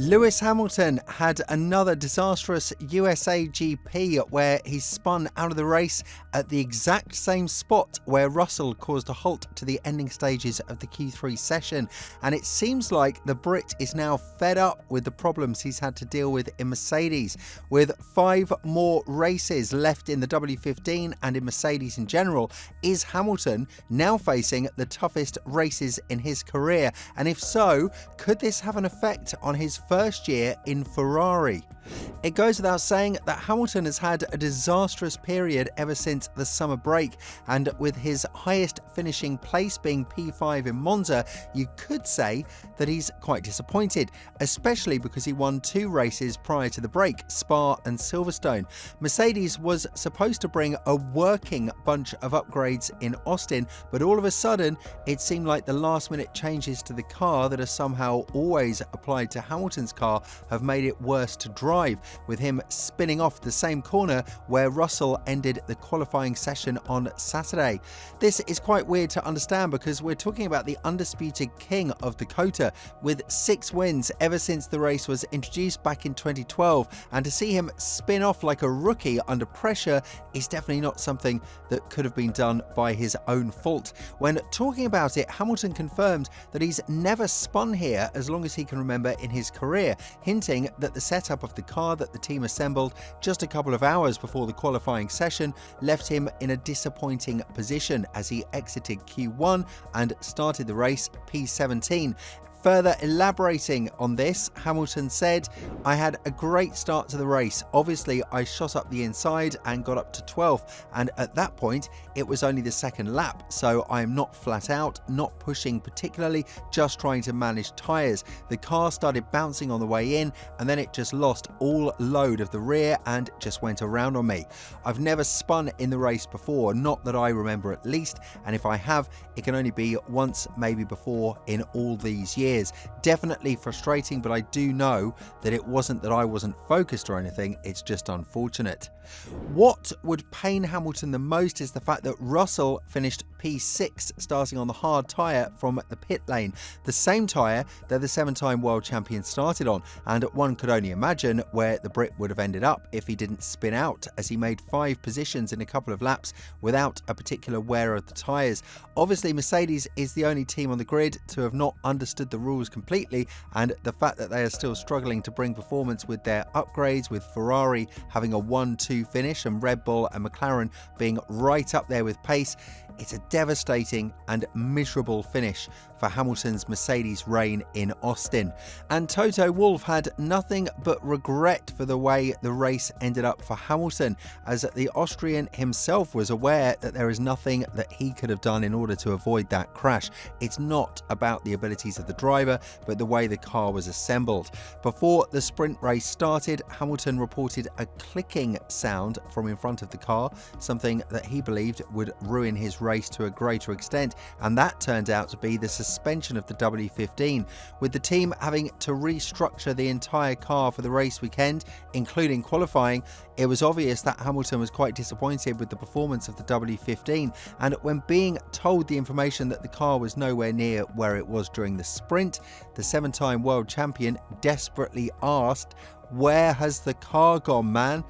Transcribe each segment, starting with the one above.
Lewis Hamilton had another disastrous USA GP where he spun out of the race at the exact same spot where Russell caused a halt to the ending stages of the Q3 session, and it seems like the Brit is now fed up with the problems he's had to deal with in Mercedes. With 5 more races left in the W15 and in Mercedes in general, is Hamilton now facing the toughest races in his career? And if so, could this have an effect on his first year in Ferrari? It goes without saying that Hamilton has had a disastrous period ever since the summer break, and with his highest finishing place being P5 in Monza, you could say that he's quite disappointed, especially because he won 2 races prior to the break, Spa and Silverstone. Mercedes was supposed to bring a working bunch of upgrades in Austin, but all of a sudden it seemed like the last minute changes to the car that are somehow always applied to Hamilton's car have made it worse to drive, with him spinning off the same corner where Russell ended the qualifying session on Saturday. This is quite weird to understand because we're talking about the undisputed king of Dakota with 6 wins ever since the race was introduced back in 2012, and to see him spin off like a rookie under pressure is definitely not something that could have been done by his own fault. When talking about it, Hamilton confirmed that he's never spun here as long as he can remember in his career, hinting that the setup of the car that the team assembled just a couple of hours before the qualifying session left him in a disappointing position as he exited Q1 and started the race P17. Further elaborating on this, Hamilton said, "I had a great start to the race. Obviously, I shot up the inside and got up to 12th, and at that point, it was only the second lap, so I am not flat out, not pushing particularly, just trying to manage tyres. The car started bouncing on the way in, and then it just lost all load of the rear and just went around on me. I've never spun in the race before, not that I remember at least, and if I have, it can only be once, maybe before in all these years. Definitely frustrating, but I do know that it wasn't that I wasn't focused or anything, it's just unfortunate." What would pain Hamilton the most is the fact that Russell finished P6 starting on the hard tyre from the pit lane, the same tyre that the 7-time world champion started on, and one could only imagine where the Brit would have ended up if he didn't spin out, as he made 5 positions in a couple of laps without a particular wear of the tyres. Obviously, Mercedes is the only team on the grid to have not understood the rules completely, and the fact that they are still struggling to bring performance with their upgrades, with Ferrari having a 1-2 finish and Red Bull and McLaren being right up there with pace, it's a devastating and miserable finish for Hamilton's Mercedes reign in Austin. And Toto Wolff had nothing but regret for the way the race ended up for Hamilton, as the Austrian himself was aware that there is nothing that he could have done in order to avoid that crash. It's not about the abilities of the driver, but the way the car was assembled. Before the sprint race started, Hamilton reported a clicking sound from in front of the car, something that he believed would ruin his race to a greater extent, and that turned out to be the suspension of the W15, with the team having to restructure the entire car for the race weekend, including qualifying. It was obvious that Hamilton was quite disappointed with the performance of the W15, and when being told the information that the car was nowhere near where it was during the sprint, the 7-time world champion desperately asked, "Where has the car gone, man?"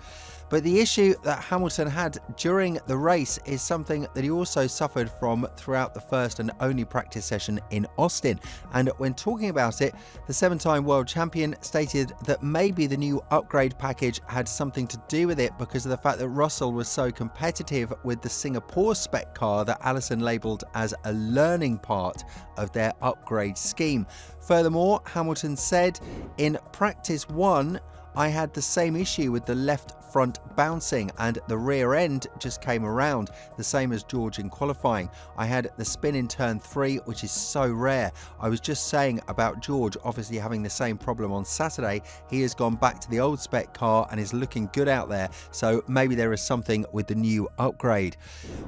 But the issue that Hamilton had during the race is something that he also suffered from throughout the first and only practice session in Austin. And when talking about it, the 7-time world champion stated that maybe the new upgrade package had something to do with it because of the fact that Russell was so competitive with the Singapore spec car that Allison labelled as a learning part of their upgrade scheme. Furthermore, Hamilton said, "In practice 1, I had the same issue with the left front bouncing and the rear end just came around, the same as George in qualifying. I had the spin in turn 3, which is so rare. I was just saying about George obviously having the same problem on Saturday. He has gone back to the old spec car and is looking good out there, so maybe there is something with the new upgrade."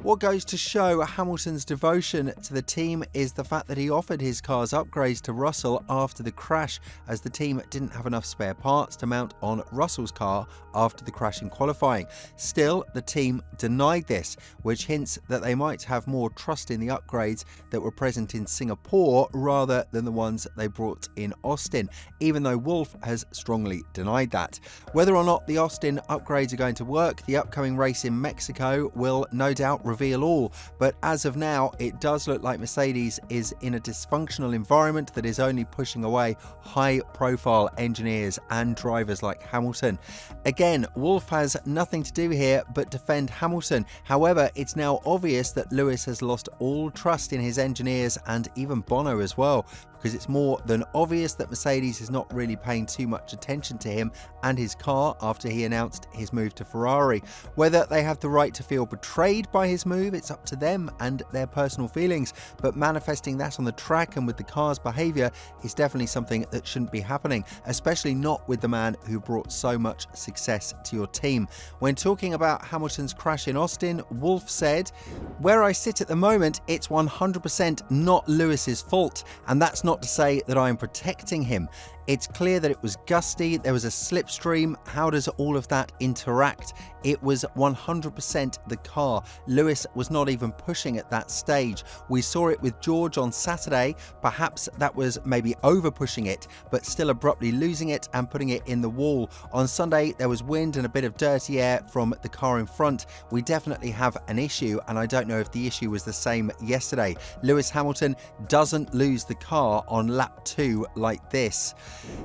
What goes to show Hamilton's devotion to the team is the fact that he offered his car's upgrades to Russell after the crash, as the team didn't have enough spare parts to mount fault on Russell's car after the crash in qualifying. Still, the team denied this, which hints that they might have more trust in the upgrades that were present in Singapore rather than the ones they brought in Austin, even though Wolff has strongly denied that. Whether or not the Austin upgrades are going to work, the upcoming race in Mexico will no doubt reveal all, but as of now, it does look like Mercedes is in a dysfunctional environment that is only pushing away high-profile engineers and drivers like Hamilton. Again, Wolff has nothing to do here but defend Hamilton. However, it's now obvious that Lewis has lost all trust in his engineers and even Bono as well, because it's more than obvious that Mercedes is not really paying too much attention to him and his car after he announced his move to Ferrari. Whether they have the right to feel betrayed by his move, it's up to them and their personal feelings, but manifesting that on the track and with the car's behaviour is definitely something that shouldn't be happening, especially not with the man who brought so much success to your team. When talking about Hamilton's crash in Austin, Wolff said, "Where I sit at the moment, it's 100% not Lewis's fault, and that's not to say that I am protecting him. It's clear that it was gusty, there was a slipstream. How does all of that interact? It was 100% the car. Lewis was not even pushing at that stage. We saw it with George on Saturday. Perhaps that was maybe over pushing it, but still abruptly losing it and putting it in the wall. On Sunday, there was wind and a bit of dirty air from the car in front. We definitely have an issue, and I don't know if the issue was the same yesterday. Lewis Hamilton doesn't lose the car on lap 2 like this."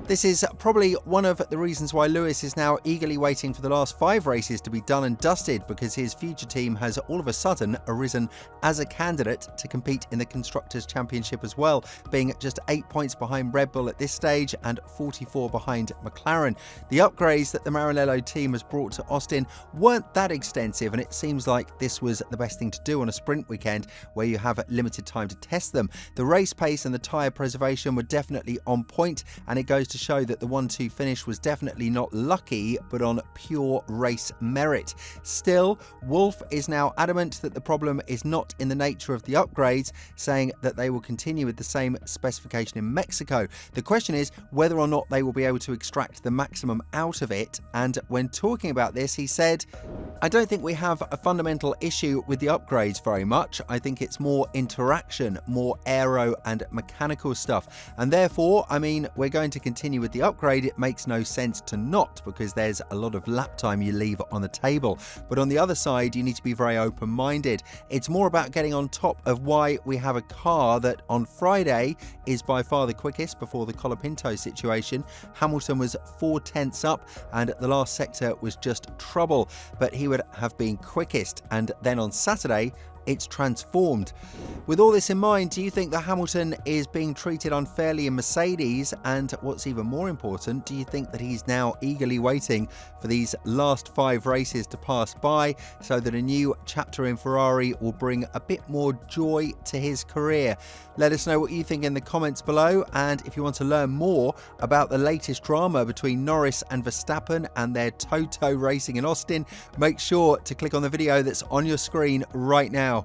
This is probably one of the reasons why Lewis is now eagerly waiting for the last 5 races to be done and dusted, because his future team has all of a sudden arisen as a candidate to compete in the Constructors' Championship as well, being just 8 points behind Red Bull at this stage and 44 behind McLaren. The upgrades that the Maranello team has brought to Austin weren't that extensive, and it seems like this was the best thing to do on a sprint weekend where you have limited time to test them. The race pace and the tyre preservation were definitely on point, and it goes to show that the 1-2 finish was definitely not lucky, but on pure race merit. Still, Wolff is now adamant that the problem is not in the nature of the upgrades, saying that they will continue with the same specification in Mexico. The question is whether or not they will be able to extract the maximum out of it, and when talking about this, he said, "I don't think we have a fundamental issue with the upgrades very much. I think it's more interaction, more aero and mechanical stuff, and therefore, we're going to continue with the upgrade. It makes no sense to not, because there's a lot of lap time you leave on the table. But on the other side, you need to be very open-minded. It's more about getting on top of why we have a car that on Friday is by far the quickest before the Colapinto situation. Hamilton was 4/10 up, and the last sector was just trouble, but he would have been quickest. And then on Saturday, it's transformed." With all this in mind, do you think that Hamilton is being treated unfairly in Mercedes? And what's even more important, do you think that he's now eagerly waiting for these last 5 races to pass by so that a new chapter in Ferrari will bring a bit more joy to his career? Let us know what you think in the comments below, and if you want to learn more about the latest drama between Norris and Verstappen and their Toto racing in Austin, make sure to click on the video that's on your screen right now.